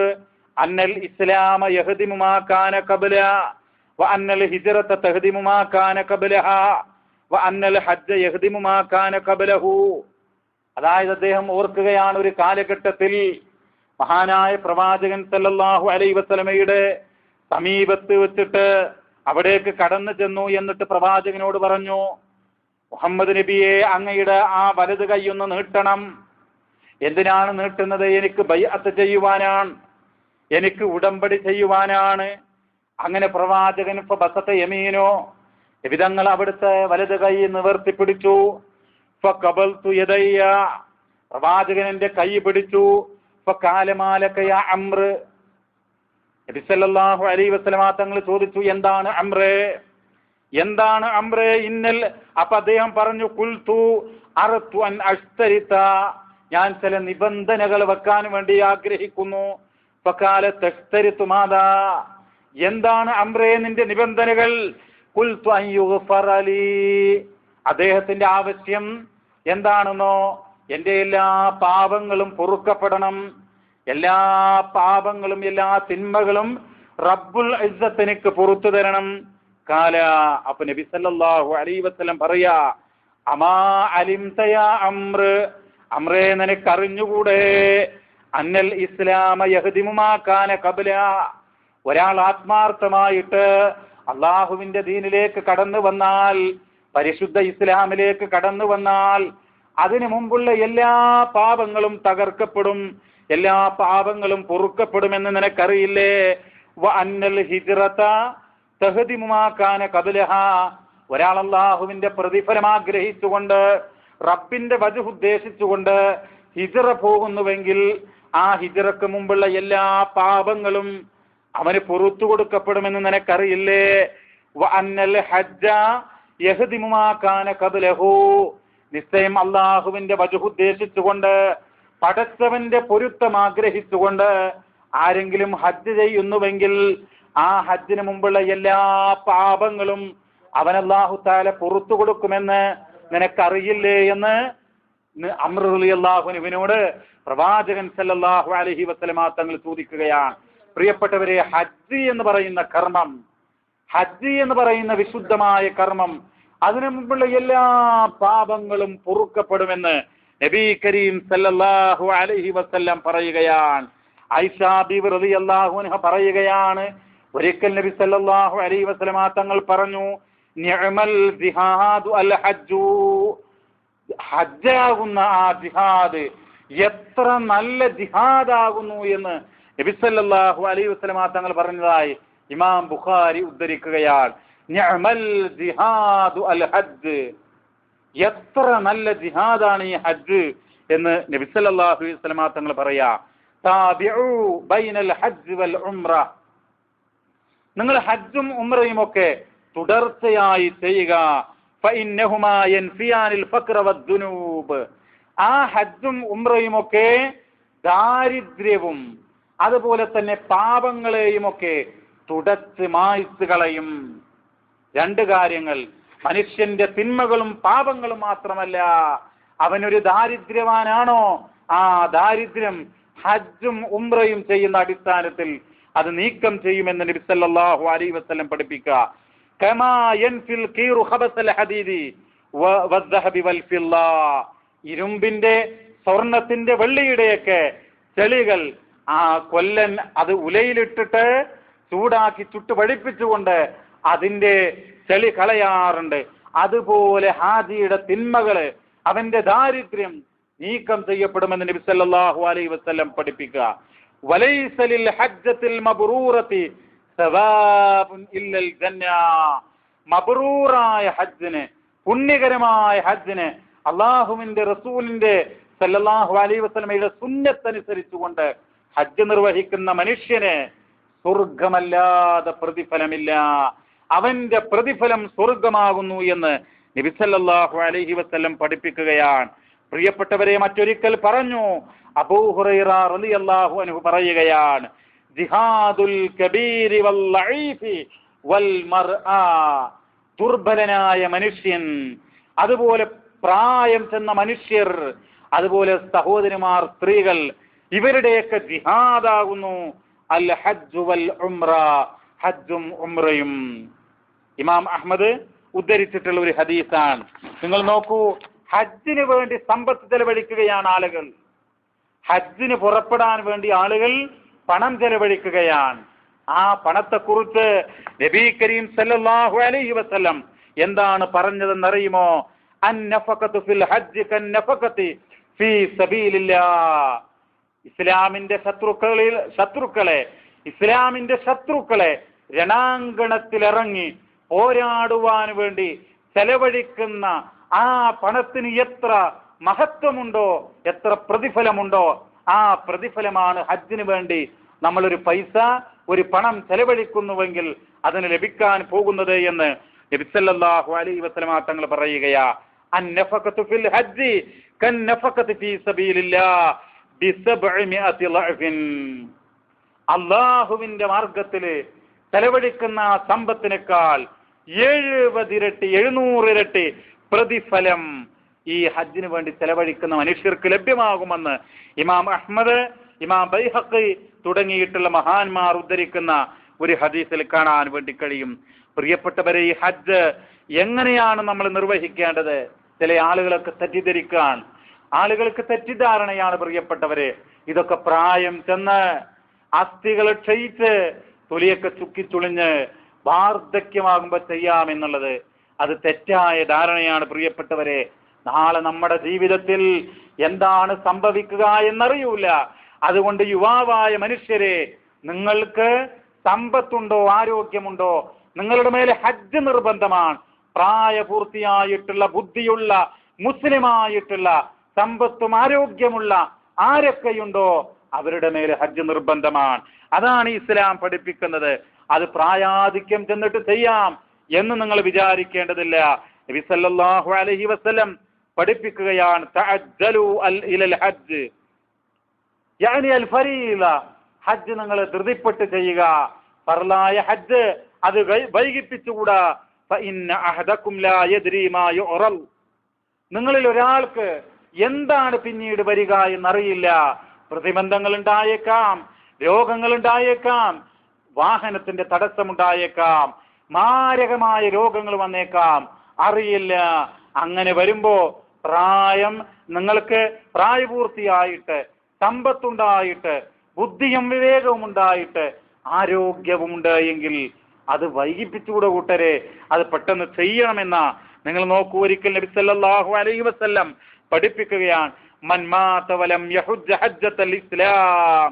അന്നൽ ഇസ്ലാമ യഹ്ദിമു മാ കാന ഖബ്ല വഅന്നൽ ഹിജ്റത തഹ്ദിമു മാ കാന ഖബ്ലഹാ വഅന്നൽ ഹജ്ജ യഹ്ദിമു മാ കാന ഖബ്ലഹു. അതായത് അദ്ദേഹം ഓർക്കുകയാണ്, ഒരു കാലഘട്ടത്തിൽ മഹാനായ പ്രവാചകൻ സല്ലല്ലാഹു അലൈഹി വസല്ലമയുടെ സമീപത്ത് വെച്ചിട്ട് അവിടേക്ക് കടന്നു ചെന്നു. എന്നിട്ട് പ്രവാചകനോട് പറഞ്ഞു, മുഹമ്മദ് നബിയെ, അങ്ങയുടെ ആ വലത് കൈയൊന്ന് നീട്ടണം. എന്തിനാണ് നീട്ടുന്നത്? എനിക്ക് ബൈഅത്ത് ചെയ്യുവാനാണ്, എനിക്ക് ഉടമ്പടി ചെയ്യുവാനാണ്. അങ്ങനെ പ്രവാചകൻ ഫബസത യമീനോ, വിധങ്ങൾ അവിടുത്തെ വലത് കൈ നിവർത്തിപ്പിടിച്ചു. ഫഖബൽതു യദയ്യ, പ്രവാചകൻ എന്റെ കൈ പിടിച്ചു. ഫഖാല മാലക യാ അംർ, നബി സല്ലല്ലാഹു അലൈഹി വസല്ലമ തങ്ങൾ ചോദിച്ചു, എന്താണ് അംറേ, എന്താണ് അംറേ? ഇന്നൽ, അപ്പൊ അദ്ദേഹം പറഞ്ഞു, ഖുൽതു അറതു അൻ അഷ്തരിത, ഞാൻ ചില നിബന്ധനകൾ വെക്കാൻ വേണ്ടി ആഗ്രഹിക്കുന്നു. ഫഖാല തഷ്തരിതു മാദാ, എന്താണ് അംറേ നിന്റെ നിബന്ധനകൾ? ഖുൽതു അൻ യുഗ്ഫറ ലീ, അദ്ദേഹത്തിന്റെ ആവശ്യം എന്താണെന്നോ, എന്റെ എല്ലാ പാപങ്ങളും പൊറുക്കപ്പെടണം, എല്ലാ പാപങ്ങളും എല്ലാ തിന്മകളും റബ്ബുൽ ഇസ്സത്ത് എനിക്ക് പുറത്തു തരണം. കാല, അപ്പൊ നബി സല്ലല്ലാഹു അലൈഹി വസല്ലം പറയാ, അമാ അലിംത യാ അംർ, അംറേ നിനക്ക് അറിഞ്ഞുകൂടെ, അന്നൽ ഇസ്ലാമ യഹ്ദിമു മാ കാന ഖബ്ല, ഒരാൾ ആത്മാർത്ഥമായിട്ട് അള്ളാഹുവിന്റെ ദീനിലേക്ക് കടന്നു വന്നാൽ, പരിശുദ്ധ ഇസ്ലാമിലേക്ക് കടന്നു വന്നാൽ, അതിനു മുമ്പുള്ള എല്ലാ പാപങ്ങളും തകർക്കപ്പെടും, എല്ലാ പാപങ്ങളും പൊറുക്കപ്പെടുമെന്ന് നിനക്കറിയില്ലേ? വ അന്നൽ ഹിജ്റത തഹ്ദിമു മാ കാന ഖബ്ലഹാ, ഒരാൾ അള്ളാഹുവിന്റെ പ്രതിഫലം ആഗ്രഹിച്ചുകൊണ്ട്, റബ്ബിന്റെ വജ്ഹ് ഉദ്ദേശിച്ചുകൊണ്ട് ഹിജ്റ പോകുന്നുവെങ്കിൽ, ആ ഹിജ്റക്ക് മുമ്പുള്ള എല്ലാ പാപങ്ങളും അവന് പുറത്തു കൊടുക്കപ്പെടുമെന്ന് നിനക്കറിയില്ലേ? വ അന്നൽ ഹജ്ജ യഹ്ദിമു മാ കാന ഖബ്ലഹു, നിശ്ചയം അള്ളാഹുവിന്റെ വജ്ഹ് ഉദ്ദേശിച്ചുകൊണ്ട്, പടച്ചവന്റെ പൊരുത്തം ആഗ്രഹിച്ചുകൊണ്ട് ആരെങ്കിലും ഹജ്ജ് ചെയ്യുന്നുവെങ്കിൽ, ആ ഹജ്ജിന് മുമ്പുള്ള എല്ലാ പാപങ്ങളും അവൻ അല്ലാഹു തആല പുറത്തു കൊടുക്കുമെന്ന് നിനക്കറിയില്ലേ എന്ന് അംർ റളിയല്ലാഹു അൻഹുവിനോട് പ്രവാചകൻ സല്ലല്ലാഹു അലൈഹി വസല്ലമ തങ്ങൾ ചോദിക്കുകയാണ്. പ്രിയപ്പെട്ടവരെ, ഹജ്ജ് എന്ന് പറയുന്ന കർമ്മം, ഹജ്ജ് എന്ന് പറയുന്ന വിശുദ്ധമായ കർമ്മം, അതിനു മുമ്പുള്ള എല്ലാ പാപങ്ങളും പൊറുക്കപ്പെടുമെന്ന് നബി കരീം സല്ലല്ലാഹു അലൈഹി വസല്ലം പറയുകയാണ്. ആയിഷ ബീവി റളിയല്ലാഹു അൻഹ പറയുകയാണ്, ഒരിക്കൽ നബി സല്ലല്ലാഹു അലൈഹി വസല്ലം തങ്ങൾ പറഞ്ഞു, നിഅമൽ ജിഹാദു അൽ ഹജ്ജു, ഹജ്ജാകുന്ന ആ ജിഹാദ് എത്ര നല്ല ജിഹാദാകുന്നു എന്ന് നബി സല്ലല്ലാഹു അലൈഹി വസല്ലം തങ്ങൾ പറഞ്ഞതായി ഇമാം ബുഖാരി ഉദ്ധരിക്കുകയാണ്. നിഅമൽ ജിഹാദു അൽ ഹജ്ജ്, എത്ര നല്ല ജിഹാദാണ് ഈ ഹജ്ജ് എന്ന് നബി സല്ലല്ലാഹു അലൈഹി വസല്ലം തങ്ങൾ പറയാ. താബിഉ ബൈനൽ ഹജ്ജ് വൽ ഉംറ, നിങ്ങൾ ഹജ്ജും ഉംറയും ഒക്കെ തുടർച്ചയായി ചെയ്യുക. ഫഇന്നഹുമാ യൻഫിയാനിൽ ഫഖ്റ വദ്ദുനൂബ്, ആ ഹജ്ജും ഉംറയും ഒക്കെ ദാരിദ്ര്യവും അതുപോലെ തന്നെ പാപങ്ങളെയും ഒക്കെ തുടച്ച് മായ്ച്ചു കളയും. രണ്ട് കാര്യങ്ങൾ, മനുഷ്യന്റെ തിന്മകളും പാപങ്ങളും മാത്രമല്ല, അവനൊരു ദാരിദ്ര്യവാനാണോ, ആ ദാരിദ്ര്യം ഹജ്ജും ഉംറയും ചെയ്യുന്ന അടിസ്ഥാനത്തിൽ അത് നീക്കം ചെയ്യുമെന്ന് നബി സല്ലല്ലാഹു അലൈഹി വസല്ലം പഠിപ്പിക്കുക. കമാ യൻഫിൽ ഖീറു ഖബസൽ ഹദീദി വദ്ദഹബി വൽ ഫില്ലാ, ഇരുമ്പിന്റെ സ്വർണത്തിന്റെ വെള്ളിയുടെയൊക്കെ ചെളികൾ ആ കൊല്ലൻ അത് ഉലയിലിട്ടിട്ട് ചൂടാക്കി ചുട്ടു പഠിപ്പിച്ചുകൊണ്ട് അതിന്റെ ചെളി കളയാറുണ്ട്. അതുപോലെ ഹാജിയുടെ തിന്മകള്, അവന്റെ ദാരിദ്ര്യം നീക്കം ചെയ്യപ്പെടുമെന്ന് നബി സല്ലല്ലാഹു അലൈഹി വസല്ലം പഠിപ്പിക്കുക. വലൈസ ലിൽ ഹജ്ജത്തിൽ മബ്റൂറതി സവാബുൻ ഇല്ലൽ ജന്ന, മബ്റൂറായ ഹജ്ജിന്, പുണ്യകരമായ ഹജ്ജിന്, അള്ളാഹുവിന്റെ റസൂലിന്റെ സല്ലല്ലാഹു അലൈഹി വസല്ലമയുടെ സുന്നത്ത് അനുസരിച്ചുകൊണ്ട് ഹജ്ജ് നിർവഹിക്കുന്ന മനുഷ്യന് സ്വർഗമല്ലാതെ പ്രതിഫലമില്ല, അവന്റെ പ്രതിഫലം സ്വർഗമാകുന്നു എന്ന് നബി സല്ലല്ലാഹു അലൈഹി വസല്ലം പഠിപ്പിക്കുകയാണ്. പ്രിയപ്പെട്ടവരെ, മറ്റൊരിക്കൽ പറഞ്ഞു, അബൂ ഹുറൈറ റളിയല്ലാഹു അൻഹു പറയുകയാണ്, ജിഹാദുൽ കബീരി വൽ ലഈഫി വൽ മർആ, ദുർബലനായ മനുഷ്യൻ, അതുപോലെ പ്രായം ചെന്ന മനുഷ്യർ, അതുപോലെ സഹോദരിമാർ, സ്ത്രീകൾ, ഇവരുടെയൊക്കെ ജിഹാദാകുന്നു അൽ ഹജ്ജ് വൽ ഉംറ, ഹജ്ജും ഉംറയും. ഇമാം അഹ്മദ് ഉദ്ധരിച്ചിട്ടുള്ള ഒരു ഹദീസാണ്. നിങ്ങൾ നോക്കൂ, ഹജ്ജിന് വേണ്ടി സമ്പത്ത് ചെലവഴിക്കുകയാണ് ആളുകൾ. ഹജ്ജിന് പുറപ്പെടാൻ വേണ്ടി ആളുകൾ പണം ചെലവഴിക്കുകയാണ്. ആ പണത്തെക്കുറിച്ച് നബി കരീം സല്ലല്ലാഹു അലൈഹി വസല്ലം എന്താണ് പറഞ്ഞതെന്നറിയുമോ? അന്നഫഖതു ഫിൽ ഹജ്ജ് കന്നഫഖതി ഫീ സബീലില്ലാഹ്. ഇസ്ലാമിന്റെ ശത്രുക്കളെ രണാങ്കണത്തിലിറങ്ങി പോരാടുവാൻ വേണ്ടി ചെലവഴിക്കുന്ന ആ പണത്തിന് എത്ര മഹത്വമുണ്ടോ, എത്ര പ്രതിഫലമുണ്ടോ, ആ പ്രതിഫലമാണ് ഹജ്ജിന് വേണ്ടി നമ്മളൊരു ഒരു പണം ചെലവഴിക്കുന്നുവെങ്കിൽ അതിന് ലഭിക്കാൻ പോകുന്നത് എന്ന് നബി സല്ലല്ലാഹു അലൈഹി വസല്ലം തങ്ങൾ പറയുകയാ. അന്നഫഖതു ഫിൽ ഹജ്ജി കന്നഫഖതി ഫീ സബീലില്ലാഹ് ബിസബ്ഇമിഅതി ലഅഫിൻ. അല്ലാഹുവിന്റെ മാർഗത്തിൽ ചെലവഴിക്കുന്ന സമ്പത്തിനേക്കാൾ 70 ഇരട്ടി 700 ഇരട്ടി പ്രതിഫലം ഈ ഹജ്ജിന് വേണ്ടി ചെലവഴിക്കുന്ന മനുഷ്യർക്ക് ലഭ്യമാകുമെന്ന് ഇമാം അഹ്മദ്, ഇമാം ബൈഹഖി തുടങ്ങിയിട്ടുള്ള മഹാന്മാർ ഉദ്ധരിക്കുന്ന ഒരു ഹദീസിൽ കാണാൻ വേണ്ടി കഴിയും. പ്രിയപ്പെട്ടവരെ, ഈ ഹജ്ജ് എങ്ങനെയാണ് നമ്മൾ നിർവഹിക്കേണ്ടത്? ചില ആളുകൾക്ക് തെറ്റിദ്ധാരണയാണ് പ്രിയപ്പെട്ടവരെ. ഇതൊക്കെ പ്രായം ചെന്ന് അസ്ഥികൾ ക്ഷയിച്ച് തൊലിയൊക്കെ ചുക്കിച്ചുളിഞ്ഞ് വാർദ്ധക്യമാകുമ്പോൾ ചെയ്യാമെന്നുള്ളത് അത് തെറ്റായ ധാരണയാണ് പ്രിയപ്പെട്ടവരെ. നാളെ നമ്മുടെ ജീവിതത്തിൽ എന്താണ് സംഭവിക്കുക എന്നറിയൂല. അതുകൊണ്ട് യുവാവായ മനുഷ്യരെ, നിങ്ങൾക്ക് സമ്പത്തുണ്ടോ, ആരോഗ്യമുണ്ടോ, നിങ്ങളുടെ മേലെ ഹജ്ജ് നിർബന്ധമാണ്. പ്രായപൂർത്തിയായിട്ടുള്ള ബുദ്ധിയുള്ള മുസ്ലിമായിട്ടുള്ള സമ്പത്തും ആരോഗ്യമുള്ള ആരൊക്കെയുണ്ടോ അവരുടെ മേലെ ഹജ്ജ് നിർബന്ധമാണ്. അതാണ് ഇസ്ലാം പഠിപ്പിക്കുന്നത്. അത് പ്രായാധിക്യം ചെന്നിട്ട് ചെയ്യാം എന്ന് നിങ്ങൾ വിചാരിക്കേണ്ടതില്ല. നബി സല്ലല്ലാഹു അലൈഹി വസല്ലം പഠിപ്പിക്കുകയാണ്, തഅജ്ജലു ഇലൽ ഹജ്ജ്, യാനി അൽ ഫരീള. ഹജ്ജ് നിങ്ങൾ ധൃതിപ്പെട്ട് ചെയ്യുക. ഫർലായ ഹജ്ജ് അത് വൈകിപ്പിച്ചുകൂടാ. ഫഇന്ന അഹദകും ലാ യദ്രി മാ യുറൽ. നിങ്ങളിൽ ഒരാൾക്ക് എന്താണ് പിന്നീട് വരിക എന്നറിയില്ല. പ്രതിബന്ധങ്ങൾ ഉണ്ടായേക്കാം, രോഗങ്ങൾ ഉണ്ടായേക്കാം, വാഹനത്തിന്റെ തടസ്സമുണ്ടായേക്കാം, മാരകമായ രോഗങ്ങൾ വന്നേക്കാം, അറിയില്ല. അങ്ങനെ വരുമ്പോ നിങ്ങൾക്ക് പ്രായപൂർത്തിയായിട്ട് സമ്പത്തുണ്ടായിട്ട് ബുദ്ധിയും വിവേകവും ഉണ്ടായിട്ട് ആരോഗ്യവും ഉണ്ടായെങ്കിൽ അത് വൈകിപ്പിച്ചുകൂടെ കൂട്ടരെ, അത് പെട്ടെന്ന് ചെയ്യണമെന്ന നിങ്ങൾ നോക്കൂ. ഒരിക്കൽ നബി സല്ലല്ലാഹു അലൈഹി വസല്ലം പഠിപ്പിക്കുകയാണ്, മൻ മാത വലം യഹുജ്ജ ഹജ്ജത്തൽ ഇസ്ലാം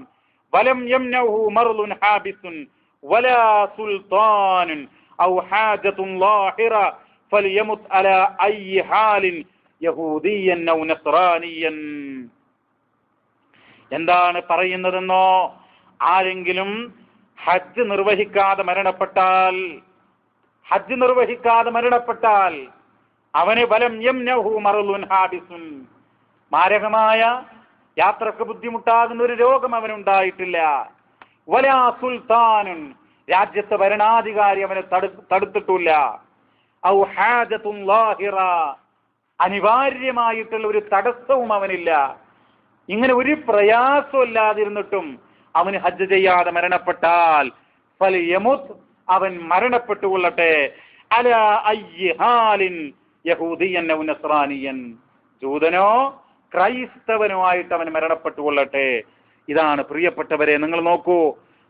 വലം യംനഉഹു മർളുൻ ഹാബിസുൻ വലാ സുൽത്താനുൻ ഔ ഹാജത്തുൻ ലാഹിറ ഫൽയമുത് അലാ അയ്യി ഹാലിൻ യഹൂദിയൻ ഔ നസ്റാനിയൻ. എന്താണ് പറയുന്നതെന്നോ, ആരെങ്കിലും ഹജ്ജ് നിർവഹിക്കാതെ മരണപ്പെട്ടാൽ അവന് വലം യംനഉഹു മർളുൻ ഹാബിസുൻ, മാരകമായ യാത്രക്ക് ബുദ്ധിമുട്ടാകുന്ന ഒരു രോഗം അവനുണ്ടായിട്ടില്ല. വലാ സുൽത്താനുൻ, രാജ്യത്തെ ഭരണാധികാരി അവനെ തടുത്തിട്ടില്ല. ഔ ഹാജത്തുൻ ലാഹിറ, അനിവാര്യമായിട്ടുള്ള ഒരു തടസ്സവും അവനില്ല. ഇങ്ങനെ ഒരു പ്രയാസമില്ലാതിരുന്നിട്ടും അവന് ഹജ്ജ് ചെയ്യാതെ മരണപ്പെട്ടാൽ ഫൽയമുത്, അവൻ മരണപ്പെട്ടുകൊള്ളട്ടെ. അലാ അയ്യി ഹാലിൻ യഹൂദിയൻ ഔ നസ്റാനിയൻ, ജൂതനോ ക്രൈസ്തവനോ ആയിട്ട് അവൻ മരണപ്പെട്ടുകൊള്ളട്ടെ. ഇതാണ് പ്രിയപ്പെട്ടവരെ, നിങ്ങൾ നോക്കൂ,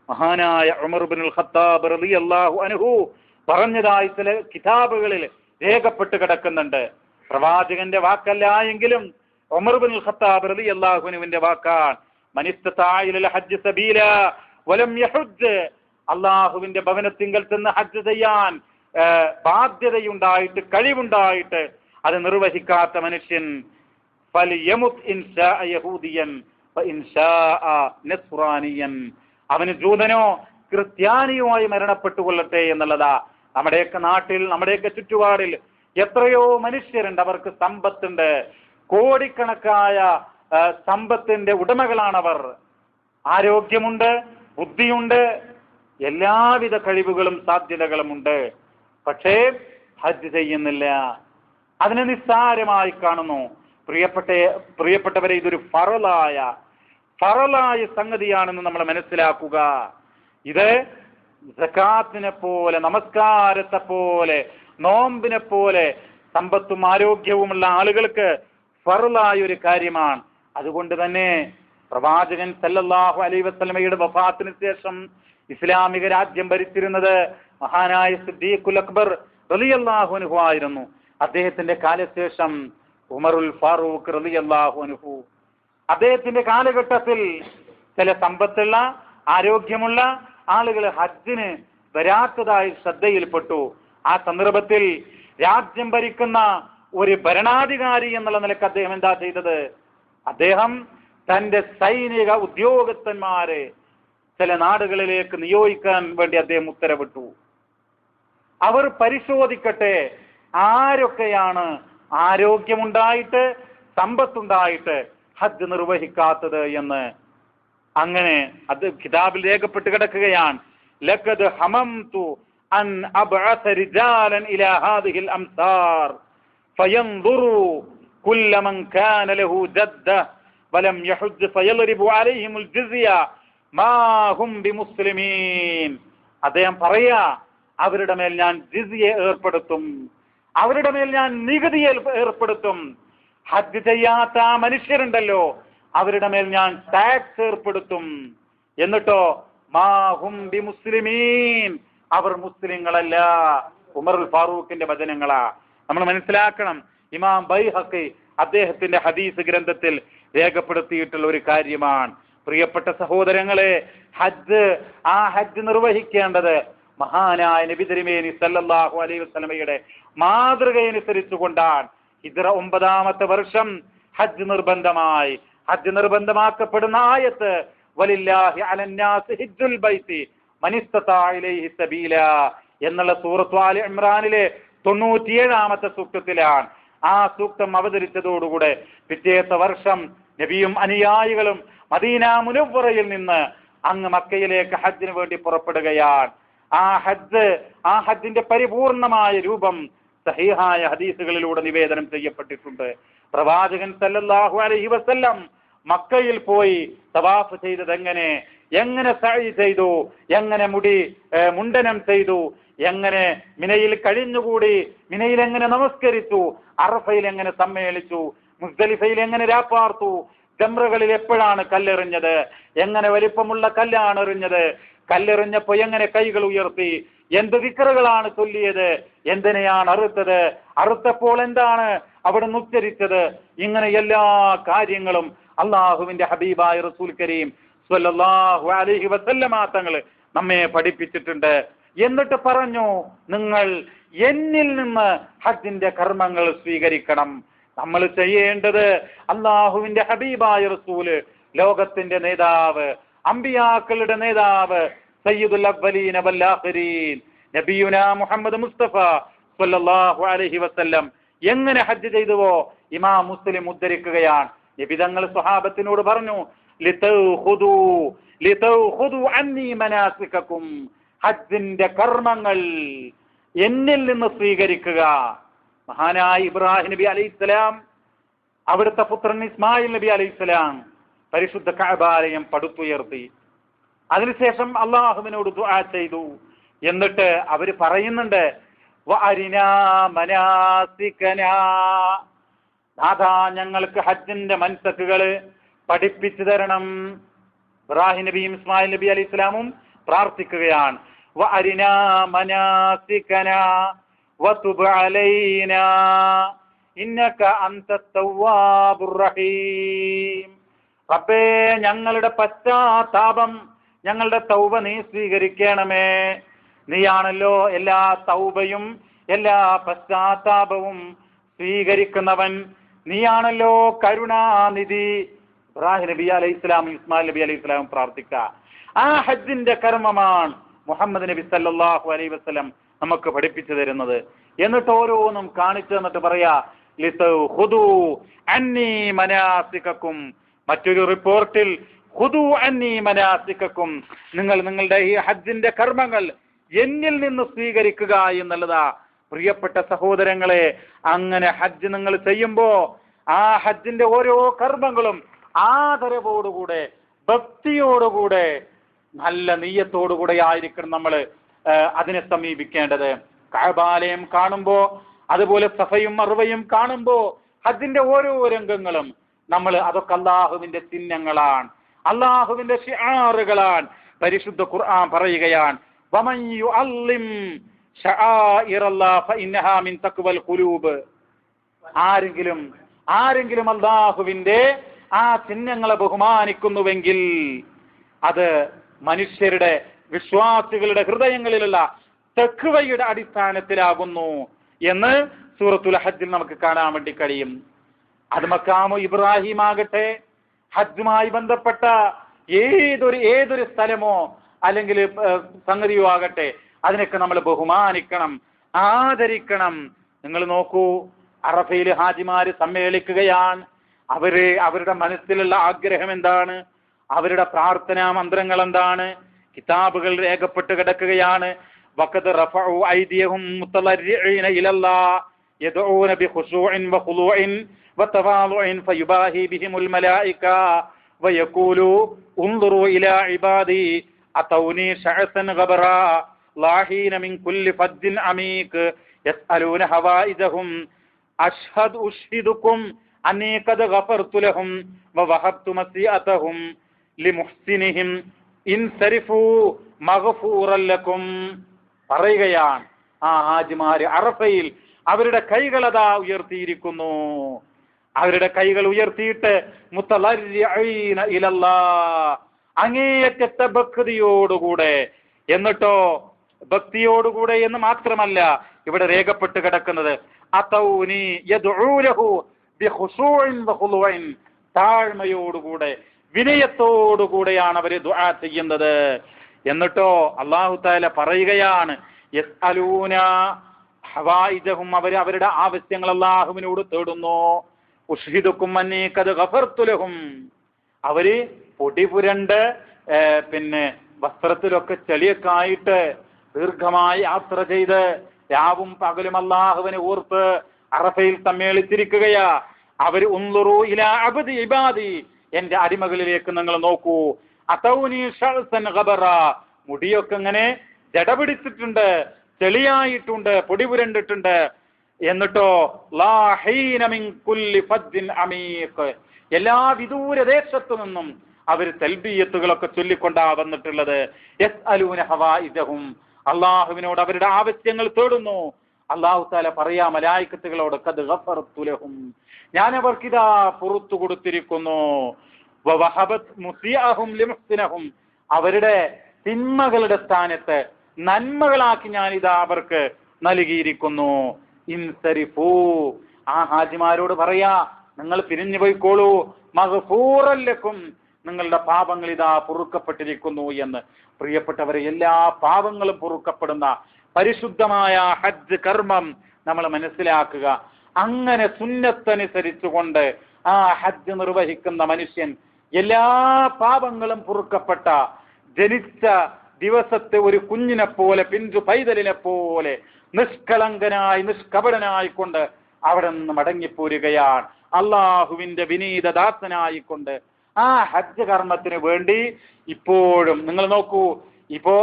മഹാനായ ഉമർ ഇബ്നുൽ ഖത്താബ് റളിയല്ലാഹു അൻഹു പറഞ്ഞതായി ചില കിതാബുകളിൽ രേഖപ്പെട്ട് കിടക്കുന്നുണ്ട്. പ്രവാചകന്റെ വാക്കല്ല എങ്കിലും ഉമർ ഇബ്നുൽ ഖത്താബ് റളിയല്ലാഹു അൻഹുവിന്റെ വാക്കാണ്. മനിസ്തതാഅ ഇലൽ ഹജ്ജ് സബീല വലം യഹുജ്ജ്, അല്ലാഹുവിന്റെ ഭവനത്തിങ്കൽ ചെന്ന് ഹജ്ജ് ചെയ്യാൻ ബാധ്യതയുണ്ടായിട്ട് കഴിവുണ്ടായിട്ട് അത് നിർവഹിക്കാത്ത മനുഷ്യൻ ഫൽയമുത് ഇൻ ശാഅ യഹൂദിയൻ ഫഇൻ ശാഅ നസ്റാനിയൻ, അവന് ജൂതനോ ക്രിസ്ത്യാനിയുമായി മരണപ്പെട്ടുകൊള്ളട്ടെ എന്നുള്ളതാ. നമ്മുടെയൊക്കെ നാട്ടിൽ, നമ്മുടെയൊക്കെ ചുറ്റുപാടിൽ എത്രയോ മനുഷ്യരുണ്ട്, അവർക്ക് സമ്പത്തുണ്ട്, കോടിക്കണക്കായ സമ്പത്തിന്റെ ഉടമകളാണവർ. ആരോഗ്യമുണ്ട്, ബുദ്ധിയുണ്ട്, എല്ലാവിധ കഴിവുകളും സാധ്യതകളുമുണ്ട്. പക്ഷേ ഹജ്ജ് ചെയ്യുന്നില്ല, അതിനെ നിസ്സാരമായി കാണുന്നു. പ്രിയപ്പെട്ടവരെ, ഇതൊരു ഫറലായ സംഗതിയാണെന്ന് നമ്മൾ മനസ്സിലാക്കുക. ഇത് സകാത്തിനെ പോലെ, നമസ്കാരത്തെ പോലെ, നോമ്പിനെ പോലെ സമ്പത്തും ആരോഗ്യവുമുള്ള ആളുകൾക്ക് ഫർളായ ഒരു കാര്യമാണ്. അതുകൊണ്ട് തന്നെ പ്രവാചകൻ സല്ലല്ലാഹു അലൈഹി വസല്ലമയുടെ വഫാത്തിന് ശേഷം ഇസ്ലാമിക രാജ്യം ഭരിച്ചിരുന്നത് മഹാനായ സിദ്ദീഖുൽ അക്ബർ റളിയല്ലാഹു അൻഹു ആയിരുന്നു. അദ്ദേഹത്തിന്റെ കാലശേഷം ഉമറുൽ ഫാറൂഖ് റളിയല്ലാഹു അൻഹു. അദ്ദേഹത്തിന്റെ കാലഘട്ടത്തിൽ ചില സമ്പത്തുള്ള ആരോഗ്യമുള്ള ആളുകൾ ഹജ്ജിന് വരാത്തതായി ശ്രദ്ധയിൽപ്പെട്ടു. ആ സന്ദർഭത്തിൽ രാജ്യം ഭരിക്കുന്ന ഒരു ഭരണാധികാരി എന്നുള്ള നിലക്ക് അദ്ദേഹം എന്താ ചെയ്തത്? അദ്ദേഹം തന്റെ സൈനിക ഉദ്യോഗസ്ഥന്മാരെ ചില നാടുകളിലേക്ക് നിയോഗിക്കാൻ വേണ്ടി അദ്ദേഹം ഉത്തരവിട്ടു. അവർ പരിശോധിക്കട്ടെ ആരൊക്കെയാണ് ആരോഗ്യമുണ്ടായിട്ട് സമ്പത്തുണ്ടായിട്ട് ഹജ്ജ് നിർവഹിക്കാത്തത് എന്ന്. അങ്ങനെ അത് കിതാബിൽ രേഖപ്പെട്ട് കിടക്കുകയാണ്. ലഖദ് ഹമംതു അൻ അബ്അസ റിജാലൻ ഇലാ ഹാദിഹിൽ അംസാർ ഫയൻദുറു കുല്ല മൻ കാന ലഹു ജദ്ദ വലം യഹുജ്ജ് ഫയൽരിബു അലൈഹിമുൽ ജിസിയ മാ ഹും ബിമുസ്ലിമീൻ. അദ്ദേഹം പറയാ, അവരുടെ മേൽ ഞാൻ ജിസിയെ ഏർപ്പെടുത്തും, അവരുടെ മേൽ ഞാൻ നികുതി ഏർപ്പെടുത്തും. ഹജ്ജ് ചെയ്യാത്ത മനുഷ്യരുണ്ടല്ലോ അവരുടെ മേൽ ഞാൻ ടാക്സ് ഏർപ്പെടുത്തും. എന്നിട്ടോ മാഹും ബി മുസ്ലിമീൻ, അവർ മുസ്ലിങ്ങളല്ല. ഉമറുൽ ഫാറൂഖിന്റെ വചനങ്ങളാ. നമ്മൾ മനസ്സിലാക്കണം, ഇമാം ബൈഹഖി അദ്ദേഹത്തിന്റെ ഹദീസ് ഗ്രന്ഥത്തിൽ രേഖപ്പെടുത്തിയിട്ടുള്ള ഒരു കാര്യമാണ്. പ്രിയപ്പെട്ട സഹോദരങ്ങളെ, ആ ഹജ്ജ് നിർവഹിക്കേണ്ടത് മഹാനായ നബി തിരുമേനി സല്ലല്ലാഹു അലൈഹി വസല്ലമയുടെ മാതൃകയനുസരിച്ചു കൊണ്ടാണ്. ഹിജ്റ 9ാമത്തെ വർഷം ഹജ്ജ് നിർബന്ധമായി. ഹജ്ജ് നിർബന്ധമാക്കപ്പെടുന്ന ആയത്ത് വലില്ലാഹി അലന്നാസി ഹിജ്ജുൽ ബൈത്തി മനിസ്തതാ ഇലൈഹി സബീല എന്നുള്ള സൂറത്ത് ആൽ ഇംറാനിലെ 97ാമത്തെ സൂക്തത്തിലാണ്. ആ സൂക്തം അവതരിച്ചതോടുകൂടെ പിറ്റേത്തെ വർഷം നബിയും അനുയായികളും മദീന മുനവ്വറയിൽ നിന്ന് അങ്ങ് മക്കയിലേക്ക് ഹജ്ജിന് വേണ്ടി പുറപ്പെടുകയാണ്. ആ ഹജ്ജിന്റെ പരിപൂർണമായ രൂപം സഹീഹായ ഹദീസുകളിലൂടെ നിവേദനം ചെയ്യപ്പെട്ടിട്ടുണ്ട്. പ്രവാചകൻ സല്ലല്ലാഹു അലൈഹി വസല്ലം മക്കയിൽ പോയി തവാഫ് ചെയ്തത് എങ്ങനെ സഅയ് ചെയ്തു, എങ്ങനെ മുണ്ടനം ചെയ്തു, എങ്ങനെ മിനയിൽ കഴിഞ്ഞുകൂടി, മിനയിൽ എങ്ങനെ നമസ്കരിച്ചു, അറഫയിൽ എങ്ങനെ സമ്മേളിച്ചു, മുസ്ദലിഫയിൽ എങ്ങനെ രാപ്പാർത്തു, ജംറകളിൽ എപ്പോഴാണ് കല്ലെറിഞ്ഞത്, എങ്ങനെ വലിപ്പമുള്ള കല്ലാണ് എറിഞ്ഞത്, കല്ലെറിഞ്ഞപ്പോ എങ്ങനെ കൈകൾ ഉയർത്തി, എന്ത് ദിക്റുകളാണ് ചൊല്ലിയത്, എന്തിനെയാണ് അറുത്തത്, അറുത്തപ്പോൾ എന്താണ് അവിടെ ഉച്ചരിച്ചത്, ഇങ്ങനെ എല്ലാ കാര്യങ്ങളും അള്ളാഹുവിന്റെ ഹബീബായ റസൂൽ കരീം സ്വല്ലല്ലാഹു അലൈഹി വസല്ലമ തങ്ങൾ നമ്മെ പഠിപ്പിച്ചിട്ടുണ്ട്. എന്നിട്ട് പറഞ്ഞു, നിങ്ങൾ എന്നിൽ നിന്ന് ഹജ്ജിന്റെ കർമ്മങ്ങൾ സ്വീകരിക്കണം. നമ്മൾ ചെയ്യേണ്ടത് അള്ളാഹുവിന്റെ ഹബീബായ റസൂല്, ലോകത്തിന്റെ നേതാവ്, അമ്പിയാക്കളുടെ നേതാവ്, സയ്യിദുൽ അവ്വലീന വൽ ആഖിരീൻ നബിയുനാ മുഹമ്മദ് മുസ്തഫ സ്വല്ലല്ലാഹു അലൈഹി വസല്ലം എങ്ങനെ ഹജ്ജ് ചെയ്തുവോ ഇമാം മുസ്ലിം ഉദ്ധരിക്കുകയാണ്. നബി തങ്ങൾ സ്വഹാബത്തിനോട് പറഞ്ഞു, ലിതഖുദു അന്നി മനാസികകും, ഹജ്ജിന്റെ കർമ്മങ്ങൾ എന്നിൽ നിന്ന് സ്വീകരിക്കുക. മഹാനായ ഇബ്രാഹിം നബി അലൈഹിസ്സലാം, അവിടുത്തെ പുത്രൻ ഇസ്മായിൽ നബി അലൈഹിസ്സലാം പരിശുദ്ധ കഅബാലയം പടുത്തുയർത്തി. അതിനുശേഷം അള്ളാഹുവിനോട് ദുആ ചെയ്തു. എന്നിട്ട് അവര് പറയുന്നുണ്ട്, വഅരിനാ മനാസികനാ, നാഥാ ഞങ്ങൾക്ക് ഹജ്ജിന്റെ മൻസക്കുകൾ പഠിപ്പിച്ചു തരണം. ഇബ്രാഹിം നബിയും ഇസ്മായിൽ നബി അലൈഹി ഇസ്ലാമും പ്രാർത്ഥിക്കുകയാണ്, വഅരിനാ മനാസികനാ വതുബ് അലൈനാ ഇന്നക അൻതത് തവ്വാബുർ റഹീം. റബ്ബേ, ഞങ്ങളുടെ പശ്ചാത്താപം, ഞങ്ങളുടെ തൗബ നീ സ്വീകരിക്കണമേ. നീയാണല്ലോ എല്ലാ തൗബയും എല്ലാ പശ്ചാത്താപവും സ്വീകരിക്കുന്നവൻ. നീയാണല്ലോ കരുണാനിധി. ഇബ്രാഹിം നബി അലൈഹി ഇസ്ലാമും ഇസ്മായിൽ നബി അലൈഹി ഇസ്ലാമും പ്രാർത്ഥിക്കുക. ആ ഹജ്ജിന്റെ കർമ്മമാണ് മുഹമ്മദ് നബി സല്ലല്ലാഹു അലൈഹി വസല്ലം നമുക്ക് പഠിപ്പിച്ചു തരുന്നത്. എന്നിട്ട് ഓരോന്നും കാണിച്ചു തന്നിട്ട് പറയാ, ലിതഖുദു അന്നി മനാസികകും. മറ്റൊരു റിപ്പോർട്ടിൽ ഖുദു അന്നി മനാസികകും, നിങ്ങൾ നിങ്ങളുടെ ഈ ഹജ്ജിന്റെ കർമ്മങ്ങൾ എന്നിൽ നിന്ന് സ്വീകരിക്കുക എന്നുള്ളതാ. പ്രിയപ്പെട്ട സഹോദരങ്ങളെ, അങ്ങനെ ഹജ്ജ് നിങ്ങൾ ചെയ്യുമ്പോ ആ ഹജ്ജിന്റെ ഓരോ കർമ്മങ്ങളും ആദരവോടുകൂടെ, ഭക്തിയോടുകൂടെ, നല്ല നീയത്തോടുകൂടെ ആയിരിക്കണം നമ്മൾ അതിനെ സമീപിക്കേണ്ടത്. കഅബാലയം കാണുമ്പോ അതുപോലെ സഫയും മർവയും കാണുമ്പോ ഹജ്ജിന്റെ ഓരോ രംഗങ്ങളും നമ്മൾ അതൊക്കെ അള്ളാഹുവിന്റെ ചിഹ്നങ്ങളാണ്, അള്ളാഹുവിന്റെ ശിആറുകളാണ്. പരിശുദ്ധ ഖുർആൻ പറയുകയാണ്, വമൻ യുഅല്ലിം ശആഇറല്ലാഹി ഫഇന്നഹാ മിൻ തഖ്വൽ ഖുലൂബ്. ആരെങ്കിലും അള്ളാഹുവിന്റെ ആ ചിഹ്നങ്ങളെ ബഹുമാനിക്കുന്നുവെങ്കിൽ അത് മനുഷ്യരുടെ വിശ്വാസികളുടെ ഹൃദയങ്ങളിലുള്ള തഖ്വയുടെ അടിസ്ഥാനത്തിലാകുന്നു എന്ന് സൂറത്തുൽ ഹജ്ജിൽ നമുക്ക് കാണാൻ വേണ്ടി കഴിയും. അത് മഖാമു ഇബ്രാഹിം ആകട്ടെ, ഹജ്ജുമായി ബന്ധപ്പെട്ട ഏതൊരു സ്ഥലമോ അല്ലെങ്കിൽ സംഗതിയോ ആകട്ടെ, അതിനൊക്കെ നമ്മൾ ബഹുമാനിക്കണം, ആദരിക്കണം. നിങ്ങൾ നോക്കൂ, അറഫയിൽ ഹാജിമാര് സമ്മേളിക്കുകയാണ്. അവരുടെ മനസ്സിലുള്ള ആഗ്രഹം എന്താണ്? അവരുടെ പ്രാർത്ഥനാ മന്ത്രങ്ങൾ എന്താണ്? കിതാബുകൾ രേഖപ്പെട്ട് കിടക്കുകയാണ്. വഖദ് റഫഉ ഐദിയഹും മുതലർരിഈന ഇലല്ലാഹ് യദഊന ബിഖുശൂഇൻ വഖുളൂഇൻ വതവാളുഇൻ ഫയുബാഹി ബിഹിമുൽ മലായിക വയഖൂലു ഉൻദുറൂ ഇലാ ഇബാദി അതൗനി ശഅസൻ ഗബറാ ലാഹീന മിൻ കുല്ലി ഫജ്ജിൻ അമീക് യസ്അലൂന ഹവായിജഹും അഷ്ഹദു ഉഷ്ഹിദുകും അന്നീ ഖദ് ഗഫർതു ലഹും വവഹബ്തു മസിഅതഹും ലിമുഹ്സിനിഹിം ഇൻസരിഫു മഗ്ഫൂറൻ ലക്കും. പറയുകയാണ്, ആ ഹാജിമാര് അറഫയിൽ അവരുടെ കൈകളതാ ഉയർത്തിയിരിക്കുന്നു. അവരുടെ കൈകൾ ഉയർത്തിയിട്ട് മുതലർരിഈന ഇലല്ലാഹ്, അങ്ങേയറ്റത്തെ ഭക്തിയോടുകൂടെ. എന്നിട്ടോ ഭക്തിയോടുകൂടെ എന്ന് മാത്രമല്ല ഇവിടെ രേഖപ്പെട്ട് കിടക്കുന്നത്, അതൗനി യദ്ഊലഹു ബിഖുശൂഇൻ വഖുളൂഇൻ, താഴ്മയോടുകൂടെ വിനയത്തോടുകൂടെയാണ് അവർ ദുആ ചെയ്യുന്നത്. എന്നിട്ടോ അല്ലാഹു തആല പറയുകയാണ്, യസ്അലൂന ഹവായിജഹും, അവരുടെ ആവശ്യങ്ങൾ അല്ലാഹുവിനോട് തേടുന്നു. ഉഷ്ഹിദുക്കും അന്നീ ഖദ് ഗഫർതു ലഹും, അവര് പൊടി പുരണ്ട് വസ്ത്രത്തിലൊക്കെ ചെളിയൊക്കെ ആയിട്ട് ദീർഘമായി യാത്ര ചെയ്ത് രാവും പകലും അല്ലാഹുവിനെ ഓർത്ത് അറഫയിൽ സമ്മേളിച്ചിരിക്കുകയാ. അവര് ഉൻദുറൂ ഇലാ അബ്ദി ഇബാദി, എന്റെ അടിമകളിലേക്ക് നിങ്ങൾ നോക്കൂ. അതൗനി ശഅസൻ ഗബറ, മുടിയൊക്കെ ഇങ്ങനെ ജടപിടിച്ചിട്ടുണ്ട്, ചെളിയായിട്ടുണ്ട്, പൊടി പുരണ്ടിട്ടുണ്ട്. എന്നിട്ടോ ലാഹീന മിൻ കുല്ലി ഫജ്ജിൻ അമീഖ്, എല്ലാ വിദൂര ദേശത്തു നിന്നും അവർ തൽബിയത്തുകളൊക്കെ ചൊല്ലിക്കൊണ്ടാ വന്നിട്ടുള്ളത്. യസ്അലൂന ഹവായിജഹും, അള്ളാഹുവിനോട് അവരുടെ ആവശ്യങ്ങൾ തേടുന്നു. അല്ലാഹു തആല പറയാ മലായികത്തുകളോട്, ഖദ് ഗഫർതു ലഹും, ഞാൻ അവർക്കിതാ പുറത്തു കൊടുത്തിരിക്കുന്നു. വവഹബത് മുസിഅഹും ലിമുഹ്സിനഹും, അവരുടെ തിന്മകളുടെ സ്ഥാനത്ത് നന്മകളാക്കി ഞാനിതാ അവർക്ക് നൽകിയിരിക്കുന്നു. ഇൻസരിഫൂ, ആ ഹാജിമാരോട് പറയാ, നിങ്ങൾ പിരിഞ്ഞു പോയിക്കോളൂ. മഗ്ഫൂറൻ ലക്കും, നിങ്ങളുടെ പാപങ്ങൾ ഇതാ പൊറുക്കപ്പെട്ടിരിക്കുന്നു എന്ന്. പ്രിയപ്പെട്ടവരെ, എല്ലാ പാപങ്ങളും പൊറുക്കപ്പെടുന്ന പരിശുദ്ധമായ ഹജ്ജ് കർമ്മം നമ്മൾ മനസ്സിലാക്കുക. അങ്ങനെ സുന്നത്തനുസരിച്ചുകൊണ്ട് ആ ഹജ്ജ് നിർവഹിക്കുന്ന മനുഷ്യൻ എല്ലാ പാപങ്ങളും പൊറുക്കപ്പെട്ട, ജനിച്ച ദിവസത്തെ ഒരു കുഞ്ഞിനെ പോലെ, പിഞ്ചു പൈതലിനെ പോലെ നിഷ്കളങ്കനായി നിഷ്കപടനായിക്കൊണ്ട് അവിടെ നിന്ന് മടങ്ങിപ്പോരുകയാണ്. അള്ളാഹുവിന്റെ വിനീതദാസനായിക്കൊണ്ട് ആ ഹജ്ജ് കർമ്മത്തിന് വേണ്ടി ഇപ്പോഴും നിങ്ങൾ നോക്കൂ, ഇപ്പോ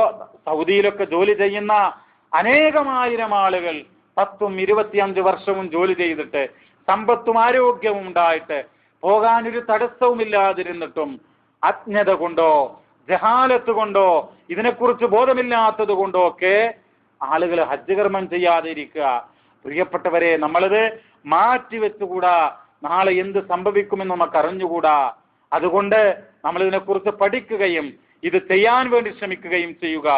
സൗദിയിലൊക്കെ ജോലി ചെയ്യുന്ന അനേകമായിരം ആളുകൾ 10-25 വർഷവും ജോലി ചെയ്തിട്ട് സമ്പത്തും ആരോഗ്യവും ഉണ്ടായിട്ട് പോകാനൊരു തടസ്സവുമില്ലാതിരുന്നിട്ടും അജ്ഞത കൊണ്ടോ ജഹാലത്ത് കൊണ്ടോ ഇതിനെക്കുറിച്ച് ബോധമില്ലാത്തത് കൊണ്ടോ ഒക്കെ ആളുകൾ ഹജ്ജ് കർമ്മം ചെയ്യാതെ ഇരിക്കുക. പ്രിയപ്പെട്ടവരെ, നമ്മളത് മാറ്റിവെച്ചുകൂടാ. നാളെ എന്ത് സംഭവിക്കുമെന്ന് നമുക്ക് അറിഞ്ഞുകൂടാ. അതുകൊണ്ട് നമ്മൾ ഇതിനെക്കുറിച്ച് പഠിക്കുകയും ഇത് ചെയ്യാൻ വേണ്ടി ശ്രമിക്കുകയും ചെയ്യുക.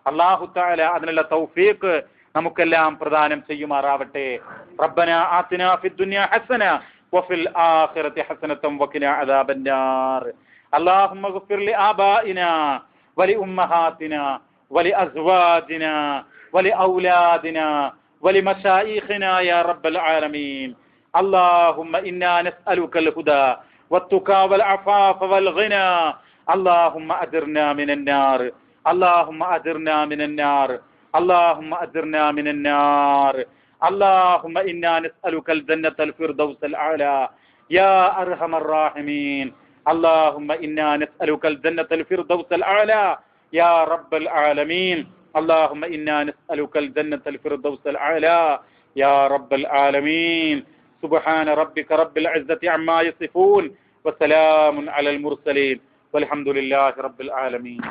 അല്ലാഹു തആല അതിനുള്ള തൗഫീഖ് നമുക്കെല്ലാം പ്രദാനം ചെയ്യുമാറാവട്ടെ. റബ്ബനാ ആതിനാ ഫിദ്ദുനിയ ഹസന വഫിൽ ആഖിറതി ഹസനതൻ വഖിനാ അദാബന്നാർ. اللهم اغفر لآبائنا ولأمهاتنا ولأزواجنا ولأولادنا ولمشايخنا يا رب العالمين. اللهم إنا نسألك الهدى والتقى والعفاف والغنى. اللهم أجرنا من النار، اللهم أجرنا من النار، اللهم أجرنا من النار. اللهم إنا نسألك الجنة الفردوس الأعلى يا أرحم الراحمين. اللهم إنا نسألك الجنة الفردوس الأعلى يا رب العالمين. اللهم إنا نسألك الجنة الفردوس الأعلى യാ റബ്ബൽ ആലമീൻ. സുബ്ഹാന റബ്ബിക റബ്ബിൽ ഇസ്സത്തി അമ്മാ യസിഫൂൻ വസലാമുൻ അലൽ മുർസലീൻ വൽഹംദുലില്ലാഹി റബ്ബിൽ ആലമീൻ.